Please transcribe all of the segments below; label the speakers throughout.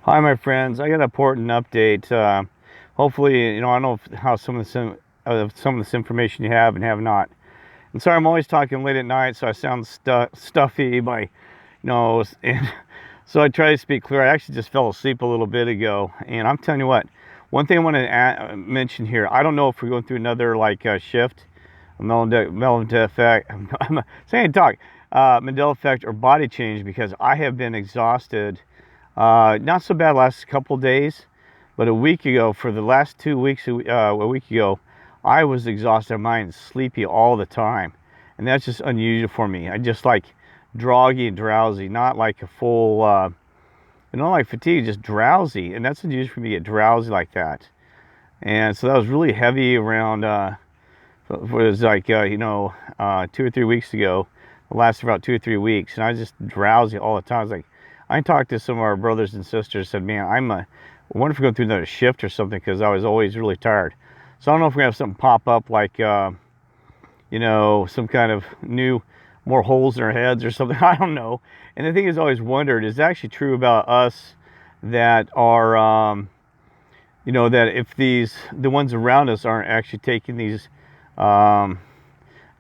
Speaker 1: Hi, my friends. I got an important update. Hopefully, I don't know how some of this information you have and have not. And sorry, I'm always talking late at night, so I sound stuffy. And so I try to speak clear. I actually just fell asleep a little bit ago, and I'm telling you what. One thing I want to mention here. I don't know if we're going through another shift, a Mandela effect. I'm saying talk, Mandela effect or body change because I have been exhausted. Not so bad last couple days, but a week ago, for the last 2 weeks, a week ago, I was exhausted, mind sleepy all the time, and that's just unusual for me. I just like groggy and drowsy, not like a full, not like fatigue, just drowsy, and that's unusual for me to get drowsy like that. And so that was really heavy around. It was like 2 or 3 weeks ago. It lasted about 2 or 3 weeks, and I was just drowsy all the time. I was like, I talked to some of our brothers and sisters. Said, man, I wonder if we're going through another shift or something because I was always really tired. So I don't know if we're gonna have something pop up like some kind of new, more holes in our heads or something. I don't know. And the thing is, I always wondered, is it actually true about us that are that if the ones around us aren't actually taking these um,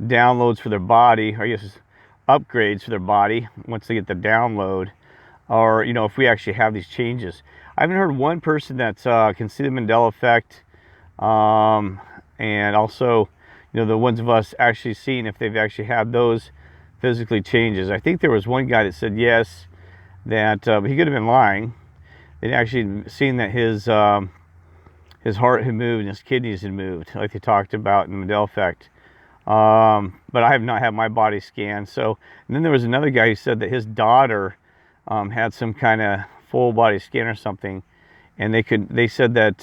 Speaker 1: downloads for their body, or I guess upgrades for their body once they get the download, or if we actually have these changes. I haven't heard one person that can see the Mandela effect, and also the ones of us actually seeing if they've actually had those physically changes. I think there was one guy that said yes, that but he could have been lying. They'd actually seen that his heart had moved and his kidneys had moved, like they talked about in the Mandela effect. But I have not had my body scanned. So, and then there was another guy who said that his daughter had some kind of full body scan or something, and they said that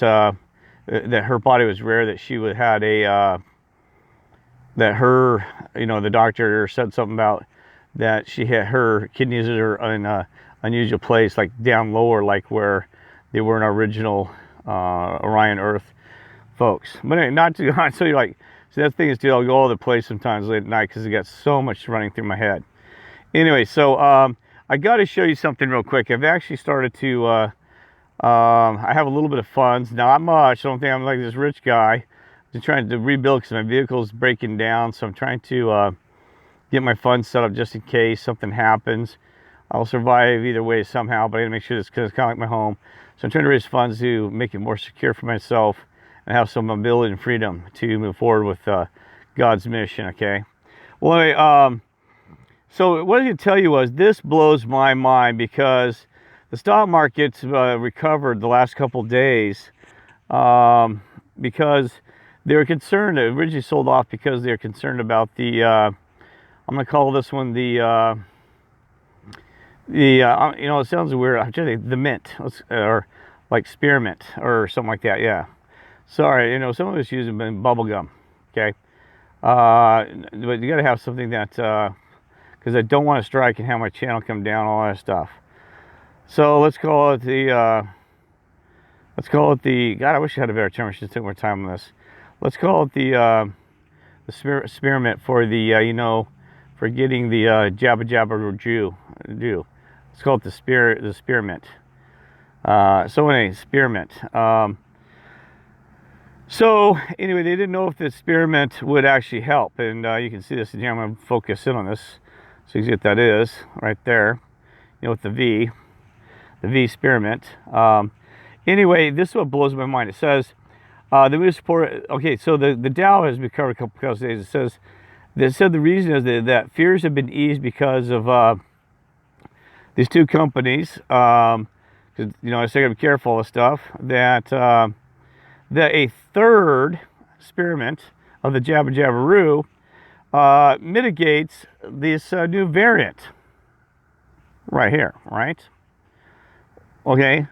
Speaker 1: her body was rare, that she would had that her, the doctor said something about that she had her kidneys are in a unusual place, like down lower, like where they were in our original Orion Earth folks. But anyway, not to go on. So you're like, see, that thing is, dude, I'll go all over the place sometimes late at night because I got so much running through my head. Anyway, so I got to show you something real quick. I've actually started to, I have a little bit of funds, not much. I don't think I'm like this rich guy. I'm trying to rebuild because my vehicle is breaking down. So I'm trying to get my funds set up just in case something happens. I'll survive either way somehow, but I gotta make sure this, because it's kind of like my home. So I'm trying to raise funds to make it more secure for myself and have some mobility and freedom to move forward with God's mission, okay? Well, anyway, so what I can tell you was, this blows my mind because the stock market's recovered the last couple days because they were concerned. It originally sold off because they were concerned about the, I'm going to call this one it sounds weird. I'm trying to think, the mint, or like spearmint or something like that. Yeah. Sorry, some of us use bubble gum. Okay. But you got to have something that, because I don't want to strike and have my channel come down, all that stuff. So let's call it the, God, I wish I had a better term. I should take more time on this. Let's call it the spearmint for the, for getting the Jabba Jabba Jew. Let's call it the spearmint. So anyway, spearmint. So anyway, they didn't know if the spearmint would actually help, and you can see this in here. I'm going to focus in on this so you see what that is right there. With the V spearmint. Anyway, this is what blows my mind. It says the move support. Okay, so the Dow has been covered a couple of days. It says the reason is that fears have been eased because of these two companies. Because I say I gotta be careful of stuff. That a third spearmint of the Jabba Jabberoo mitigates this new variant right here, right? Okay,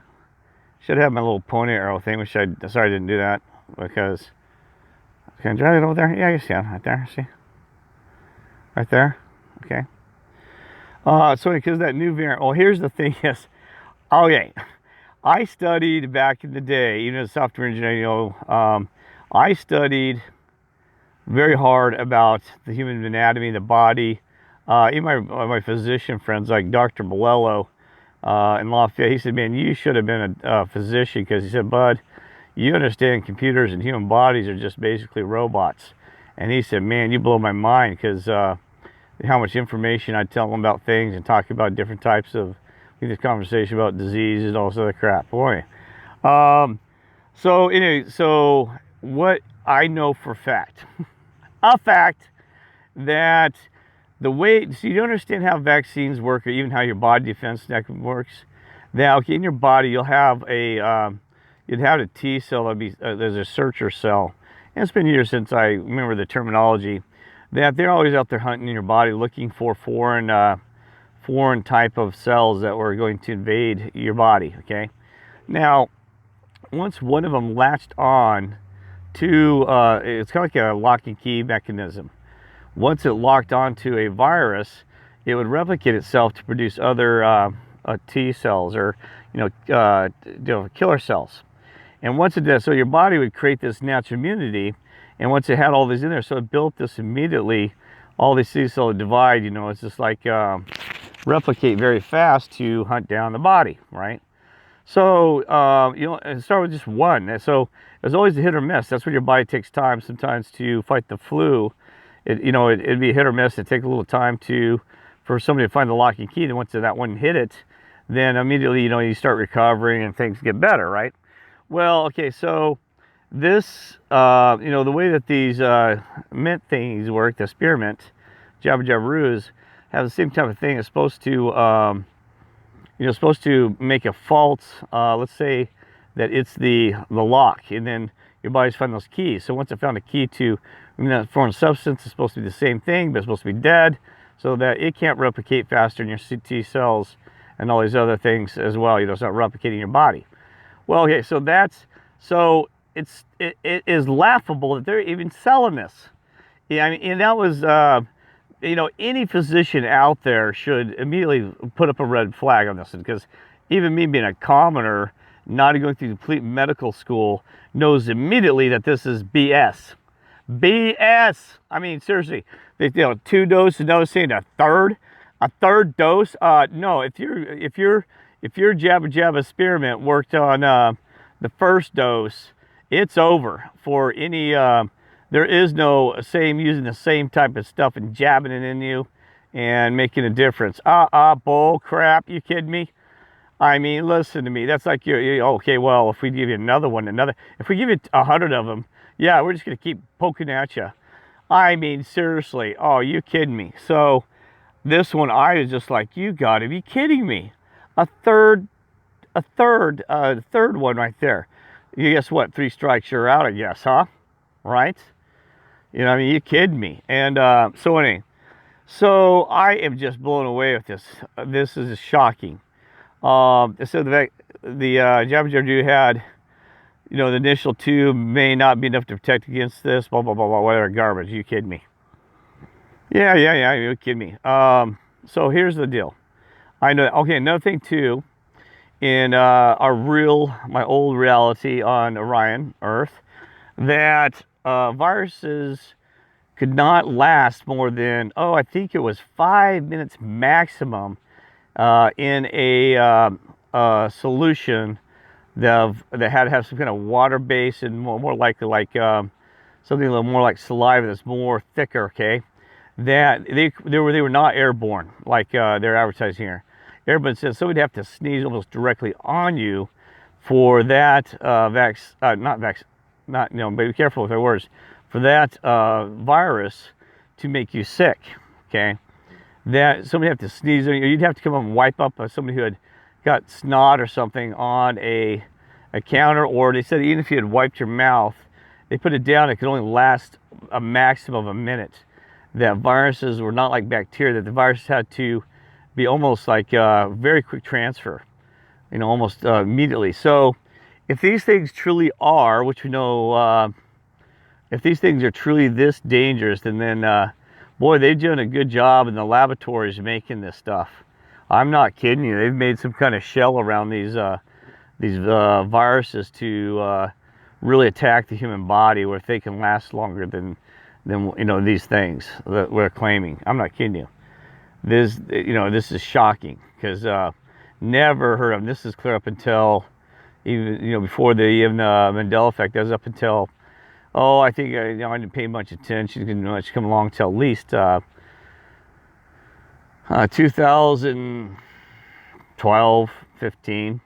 Speaker 1: should have my little pony arrow thing. Sorry I didn't do that, because can I drag it over there? Yeah, I guess, yeah, right there. See, right there. Okay. So because that new variant. Oh, here's the thing. Is, okay, I studied back in the day, even as a software engineer. I studied very hard about the human anatomy, the body. Even my physician friends like Dr. Bolello, in Lafayette. He said, man, you should have been a physician, because he said, Bud, you understand computers and human bodies are just basically robots. And he said, man, you blow my mind, because how much information I tell them about things and talk about different types of, this conversation about diseases and all this other crap. Boy. So anyway, so what I know for a fact that the way, so you understand how vaccines work, or even how your body defense mechanism works. Now, okay, in your body, you'll have you'd have a T cell. There's a searcher cell, and it's been years since I remember the terminology. That they're always out there hunting in your body, looking for foreign type of cells that were going to invade your body. Okay, now once one of them latched on to, it's kind of like a lock and key mechanism. Once it locked onto a virus, it would replicate itself to produce other T cells, or killer cells. And once it does, so your body would create this natural immunity. And once it had all these in there, so it built this immediately. All these T cells divide. It's just like replicate very fast to hunt down the body, right? So and start with just one. So there's always a hit or miss. That's when your body takes time sometimes to fight the flu. It'd be a hit or miss. It'd take a little time for somebody to find the lock and key. Then once that one hit it, then immediately you start recovering and things get better, right? Well, okay, so this the way that these mint things work, the spearmint, Jabba Jabba Roos, have the same type of thing. It's supposed to supposed to make a false, let's say that it's the lock, and then your body's finding those keys. So once it found a key to that foreign substance, it's supposed to be the same thing, but it's supposed to be dead, so that it can't replicate faster in your T cells and all these other things as well. It's not replicating your body. Well, okay, so it is laughable that they're even selling this. Yeah, I mean, and that was any physician out there should immediately put up a red flag on this, because even me being a commoner, not going through complete medical school, knows immediately that this is BS. BS. I mean, seriously, 2 doses, no, saying a third dose. No, if your Jabba Jabba spearmint worked on the first dose, it's over for any. There is no using the same type of stuff and jabbing it in you and making a difference. Bull crap. You kidding me? I mean, listen to me. That's like okay, well, if we give you if we give you 100 of them, yeah, we're just going to keep poking at you. I mean, seriously. Oh, you kidding me? So this one, I was just like, you got to be kidding me. A third one right there. You guess what? 3 strikes, you're out, I guess, huh? Right? I mean, you kidding me? And so anyway, so I am just blown away with this. This is shocking. So the Jabba Jabba had, the initial 2 may not be enough to protect against this, blah, blah, blah, blah, whatever garbage. You kidding me? Yeah, you kidding me? So here's the deal. I know, okay, another thing too, in my old reality on Orion, Earth, that viruses could not last more than, I think it was 5 minutes maximum in a solution that had to have some kind of water base, and more likely like something a little more like saliva that's more thicker, okay? That they were not airborne like they're advertising here. Everybody says somebody'd have to sneeze almost directly on you for that but be careful with their words, for that virus to make you sick, okay? That somebody have to sneeze on you, you'd have to come up and wipe up somebody who had got snot or something on a counter, or they said even if you had wiped your mouth, they put it down, it could only last a maximum of a minute. That viruses were not like bacteria, that the virus had to be almost like a very quick transfer, almost immediately. So if these things truly are, which we know, if these things are truly this dangerous, then boy, they've done a good job in the laboratories making this stuff. I'm not kidding you. They've made some kind of shell around these viruses to really attack the human body, where they can last longer than these things that we're claiming. I'm not kidding you. This is shocking, because Never heard of them. This is clear up until even, before the even Mandela effect. That was up until, I think, I didn't pay much attention. Didn't much come along till at least 2012, 15.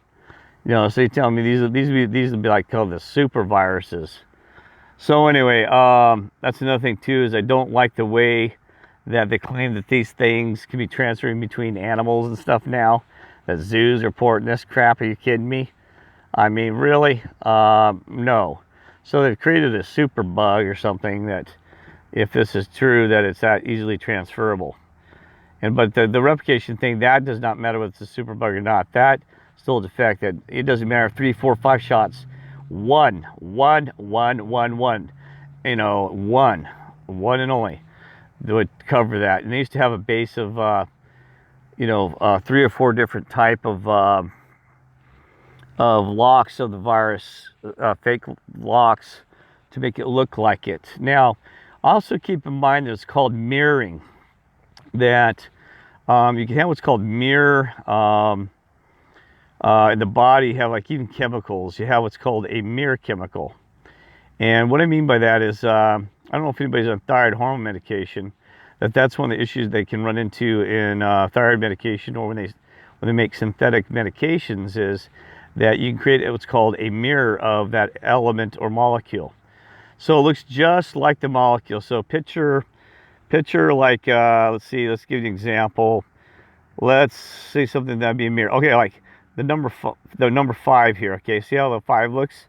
Speaker 1: So they tell me these would be like called the super viruses. So anyway, that's another thing too, is I don't like the way that they claim that these things can be transferring between animals and stuff now. That zoos are reporting this crap. Are you kidding me? I mean, really? No. So they've created a super bug or something that, if this is true, that it's that easily transferable. But the replication thing, that does not matter whether it's a super bug or not. That still the fact that it doesn't matter if 3, 4, 5 shots, one, one and only would cover that. And they used to have a base of 3 or 4 different type of locks of the virus, fake locks, to make it look like it. Now, also keep in mind that it's called mirroring. That you can have what's called mirror. In the body, you have like even chemicals. You have what's called a mirror chemical. And what I mean by that is, I don't know if anybody's on thyroid hormone medication, that's one of the issues they can run into in thyroid medication, or when they make synthetic medications, is that you can create what's called a mirror of that element or molecule. So it looks just like the molecule. So picture like, let's give you an example. Let's say something that'd be a mirror. Okay, like the number 5 here. Okay, see how the 5 looks?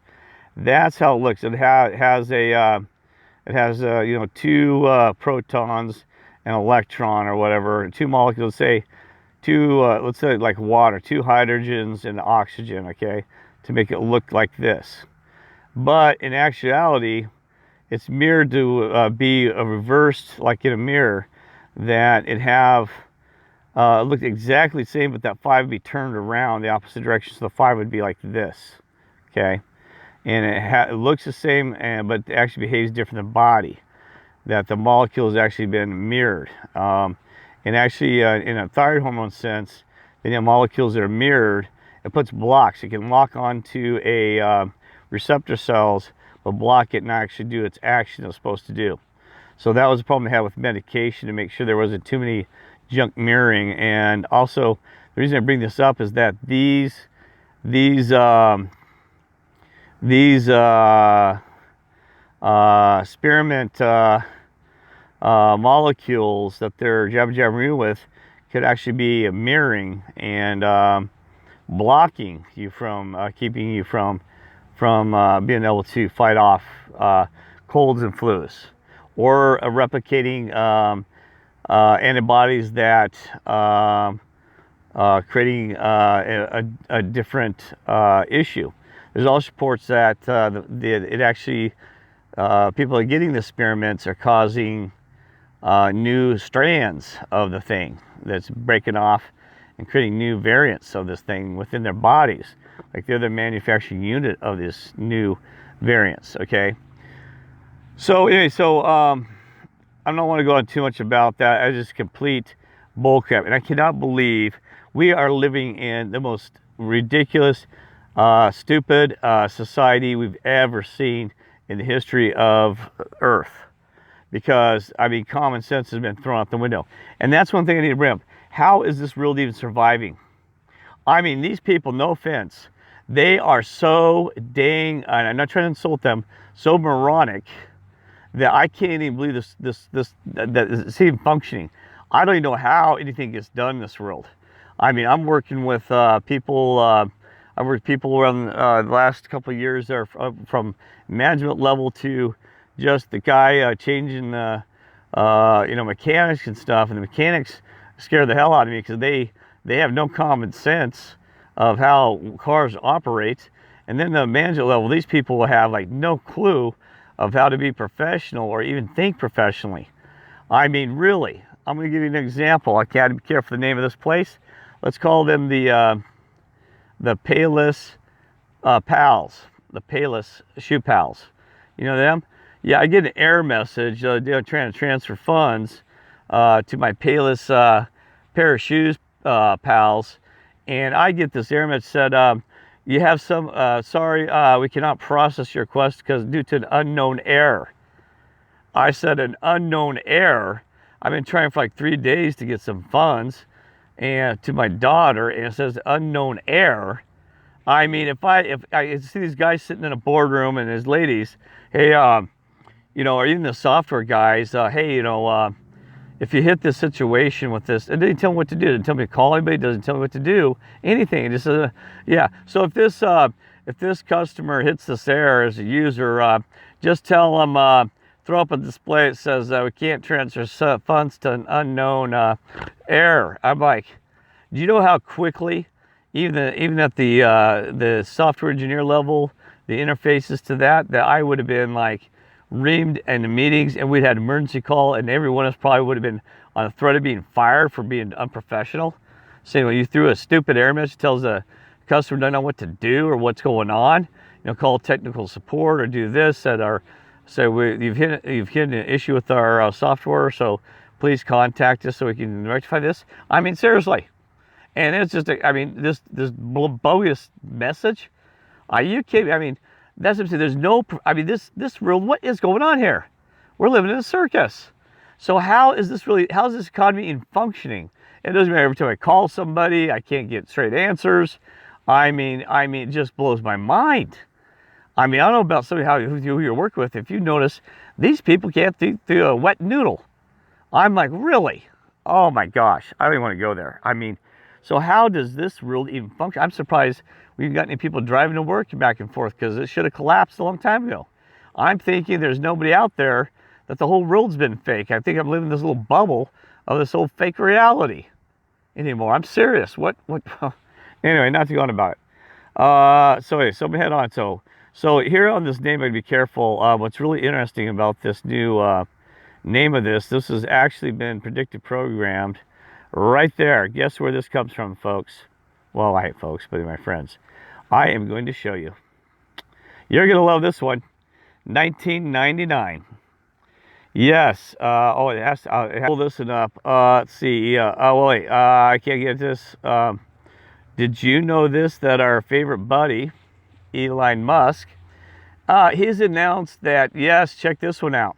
Speaker 1: That's how it looks. It has 2 protons, an electron or whatever, and 2 molecules. Say let's say like water, 2 hydrogens and oxygen. Okay, to make it look like this. But in actuality, it's mirrored to be reversed, like in a mirror, that it have looked exactly the same, but that 5 would be turned around the opposite direction, so the 5 would be like this. Okay, and it looks the same, but it actually behaves different than body. That the molecule has actually been mirrored. And actually, in a thyroid hormone sense, the molecules that are mirrored, it puts blocks. It can lock onto a receptor cells, but block it and not actually do its action it's supposed to do. So that was a problem they had with medication, to make sure there wasn't too many junk mirroring. And also, the reason I bring this up is that these spearmint molecules that they're jabbing you with could actually be mirroring and blocking you from keeping you from being able to fight off colds and flus, or replicating antibodies that creating a different issue. There's also reports that it actually people are getting the spearmints are causing new strands of the thing that's breaking off and creating new variants of this thing within their bodies. Like they're the manufacturing unit of this new variants. Okay. So anyway, I don't want to go on too much about that. I just complete bullcrap, and I cannot believe we are living in the most ridiculous, stupid society we've ever seen in the history of Earth. Because, I mean, common sense has been thrown out the window. And that's one thing I need to bring up. How is this world even surviving? I mean, these people, no offense, they are so dang, and I'm not trying to insult them, so moronic that I can't even believe that it's even functioning. I don't even know how anything gets done in this world. I mean, I'm working with people, I've worked with people around the last couple of years that are from management level to just the guy changing mechanics and stuff, and the mechanics scare the hell out of me because they have no common sense of how cars operate. And then the management level, these people will have like no clue of how to be professional or even think professionally. I mean, really, I'm going to give you an example. I can't be careful the name of this place. Let's call them the Payless Pals, the Payless Shoe Pals. You know them? Yeah, I get an error message trying to transfer funds to my Payless pair of shoes pals, and I get this error message said, you have some, sorry, we cannot process your request because due to an unknown error. I said, an unknown error? I've been trying for like 3 days to get some funds and to my daughter, and it says unknown error. I mean, if I see these guys sitting in a boardroom and his ladies, hey, you know, or even the software guys, hey, you know, if you hit this situation with this, it didn't tell me what to do. It didn't tell me to call anybody. It doesn't tell me what to do. Anything. It just says, yeah. So if this customer hits this error as a user, just tell them, throw up a display that says we can't transfer funds to an unknown error. I'm like, do you know how quickly, even at the software engineer level, the interfaces to that I would have been like reamed in the meetings, and we'd had emergency call, and every one of us probably would have been on the threat of being fired for being unprofessional. Saying, well, you threw a stupid error message, tells the customer doesn't know what to do or what's going on. You know, call technical support or do this at our. So you've hit an issue with our software, so please contact us so we can rectify this. I mean, seriously. And it's just, I mean, this bogus message. Are you kidding? I mean, that's what I'm saying. There's no, I mean, this real, what is going on here? We're living in a circus. So how is this economy even functioning? It doesn't matter every time I call somebody, I can't get straight answers. I mean, it just blows my mind. I mean, I don't know about somebody who you're working with. If you notice, these people can't do a wet noodle. I'm like, really? Oh my gosh, I don't even want to go there. I mean, so how does this really even function? I'm surprised we've got any people driving to work back and forth, because it should have collapsed a long time ago. I'm thinking there's nobody out there, that the whole world's been fake. I think I'm living in this little bubble of this whole fake reality anymore. I'm serious. What? Anyway, not to go on about it. So anyway, so we head on. So here on this name, I'd be careful. What's really interesting about this new name of this has actually been predictive programmed right there. Guess where this comes from, folks? Well, I hate folks, but my friends. I am going to show you. You're going to love this one. 1999. Yes. Oh, it has to pull this one up. Let's see. Oh, wait. I can't get this. Did you know this? That our favorite buddy, Elon Musk, he's announced that, yes, check this one out.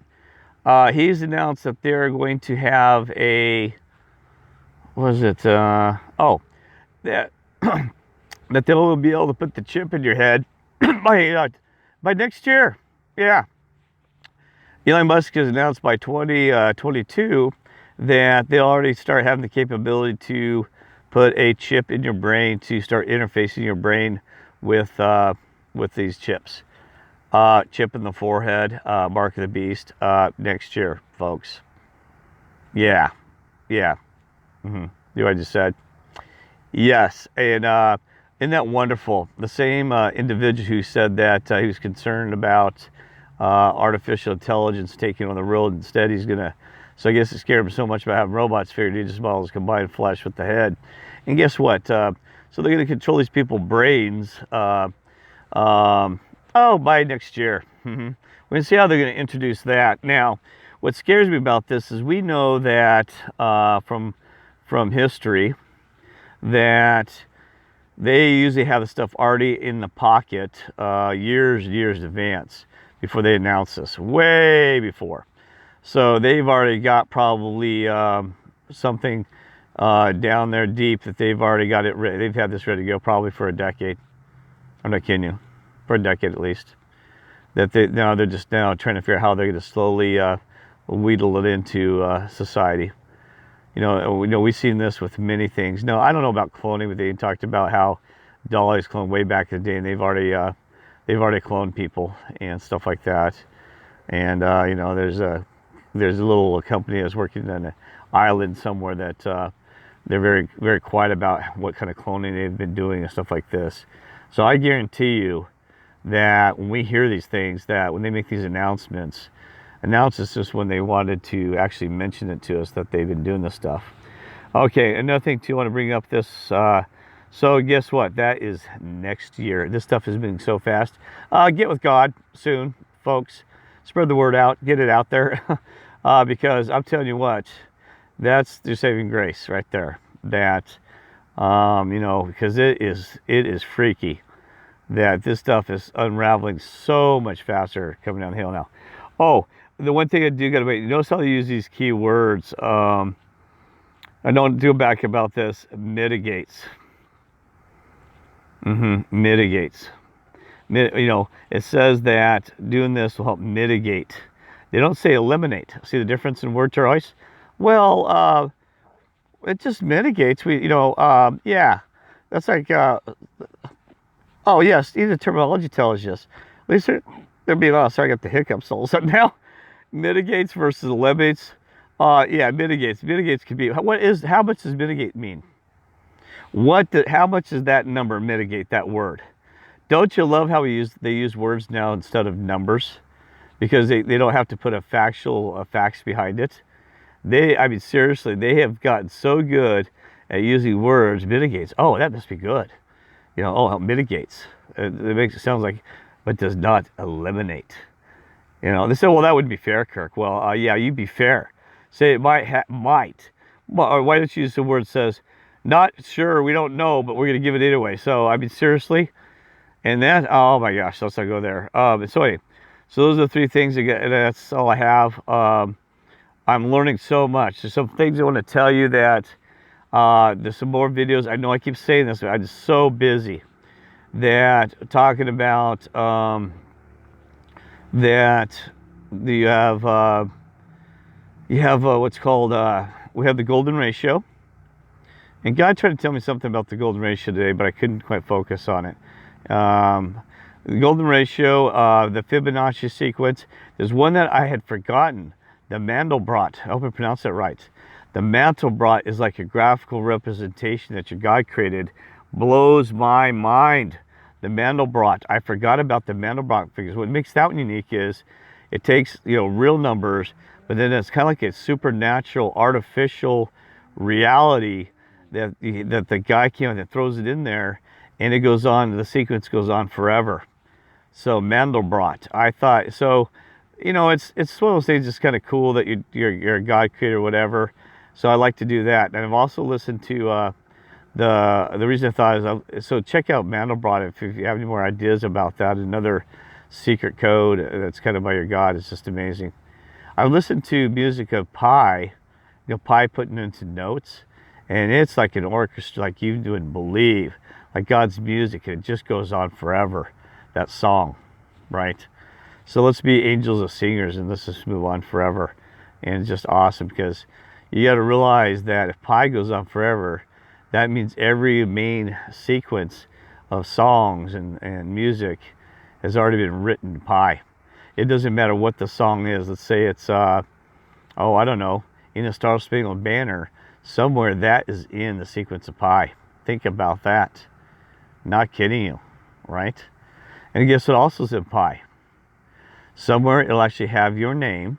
Speaker 1: He's announced that they're going to have a, what is it? Oh, that that they'll be able to put the chip in your head by next year. Yeah. Elon Musk has announced by 2022 that they'll already start having the capability to put a chip in your brain to start interfacing your brain with these chips. Chip in the forehead, mark of the beast, next year, folks. Yeah. See what I just said? Yes, and isn't that wonderful? The same individual who said that he was concerned about artificial intelligence taking on the world. Instead, he's gonna. So I guess it scared him so much about having robots figured he just models combine flesh with the head. And guess what? So they're gonna control these people's brains. By next year. We're gonna see how they're gonna introduce that. Now, what scares me about this is we know that from history that they usually have the stuff already in the pocket years in advance before they announce this, way before. So they've already got probably something down there deep that they've already got it ready. They've had this ready to go probably for a decade. I'm not kidding you, for a decade at least. That they're just now trying to figure out how they're going to slowly wheedle it into society. You know, we've seen this with many things. No, I don't know about cloning, but they talked about how Dolly's cloned way back in the day, and they've already cloned people and stuff like that. And you know, there's a little company that's working on an island somewhere that they're very, very quiet about what kind of cloning they've been doing and stuff like this. So I guarantee you that when we hear these things, that when they make these announcements this just when they wanted to actually mention it to us that they've been doing this stuff. Okay, another thing too, I want to bring up this. So guess what? That is next year. This stuff is moving so fast. Get with God soon, folks. Spread the word out. Get it out there. Because I'm telling you what, that's the saving grace right there. That You know, because it is freaky that this stuff is unraveling so much faster coming down the hill now. Oh, the one thing I do gotta wait. You notice how they use these key words. I don't do back about this. Mitigates. Mitigates. You know, it says that doing this will help mitigate. They don't say eliminate. See the difference in word choice? Well, it just mitigates. Yeah, that's like, oh yes, even the terminology tells you this. At least they're being honest. Sorry, I got the hiccups all of a sudden now. Mitigates versus eliminates. Yeah, mitigates. Mitigates could be, how much does mitigate mean? How much does that number mitigate, that word? Don't you love how they use words now instead of numbers? Because they don't have to put a facts behind it. I mean, seriously, they have gotten so good at using words. Mitigates. Oh, that must be good. You know, oh, it mitigates. It makes it sound like, but does not eliminate. You know, they say, well, that wouldn't be fair, Kirk. Well, yeah, you'd be fair. Say it might. Well, or why don't you use the word says, not sure, we don't know, but we're going to give it anyway. So, I mean, seriously. And then, oh my gosh, let's not go there. So anyway, so those are the 3 things. That's all I have. I'm learning so much. There's some things I want to tell you that there's some more videos. I know I keep saying this, but I'm just so busy that talking about that you have what's called we have the golden ratio. And God tried to tell me something about the golden ratio today, but I couldn't quite focus on it. The golden ratio, the Fibonacci sequence. There's one that I had forgotten, the Mandelbrot. I hope I pronounced that right. The Mandelbrot is like a graphical representation that your God created. Blows my mind. The Mandelbrot. I forgot about the Mandelbrot figures. What makes that one unique is it takes, you know, real numbers, but then it's kind of like a supernatural, artificial reality that the guy came and throws it in there, and it goes on, the sequence goes on forever. So Mandelbrot, I thought, so, you know, it's one of those things that's kind of cool that you're a God creator or whatever. So I like to do that. And I've also listened to the reason I thought is, so check out Mandelbrot if you have any more ideas about that. Another secret code that's kind of by your God. It's just amazing. I've listened to music of Pi, you know, Pi putting into notes, and it's like an orchestra, like you wouldn't believe, like God's music, and it just goes on forever, that song, right? So let's be angels of singers, and let's just move on forever. And it's just awesome, because you got to realize that if Pi goes on forever, that means every main sequence of songs and music has already been written in Pi. It doesn't matter what the song is. Let's say it's, oh, I don't know, In a Star Spangled Banner. Somewhere that is in the sequence of Pi. Think about that. Not kidding you, right? And guess what also is in Pi? Somewhere it'll actually have your name,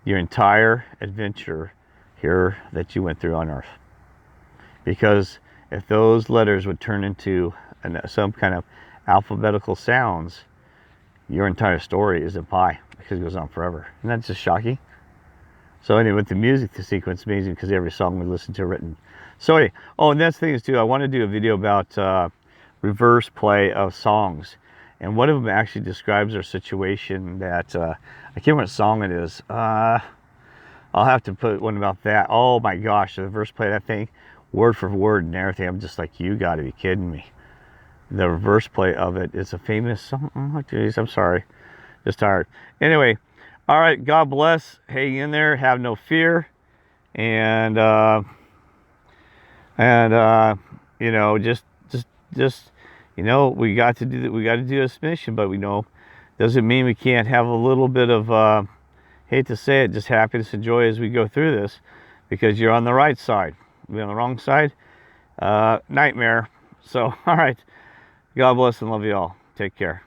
Speaker 1: your entire adventure here that you went through on Earth. Because if those letters would turn into some kind of alphabetical sounds, your entire story is in Pi, because it goes on forever. Isn't that just shocking? So anyway, with the music, the sequence is amazing, because every song we listen to written. So anyway, oh, and that's the thing is too, I want to do a video about reverse play of songs. And one of them actually describes our situation that, I can't remember what song it is. I'll have to put one about that. Oh my gosh, the reverse play of that thing, word for word and everything. I'm just like, you got to be kidding me. The reverse play of it is a famous song. Oh, geez, I'm sorry. Just tired. Anyway, all right, God bless. Hang in there. Have no fear. And you know, just, you know, we got to do this mission, but we know, doesn't mean we can't have a little bit of, hate to say it, just happiness and joy as we go through this, because you're on the right side. We're on the wrong side, nightmare. So, all right. God bless and love you all. Take care.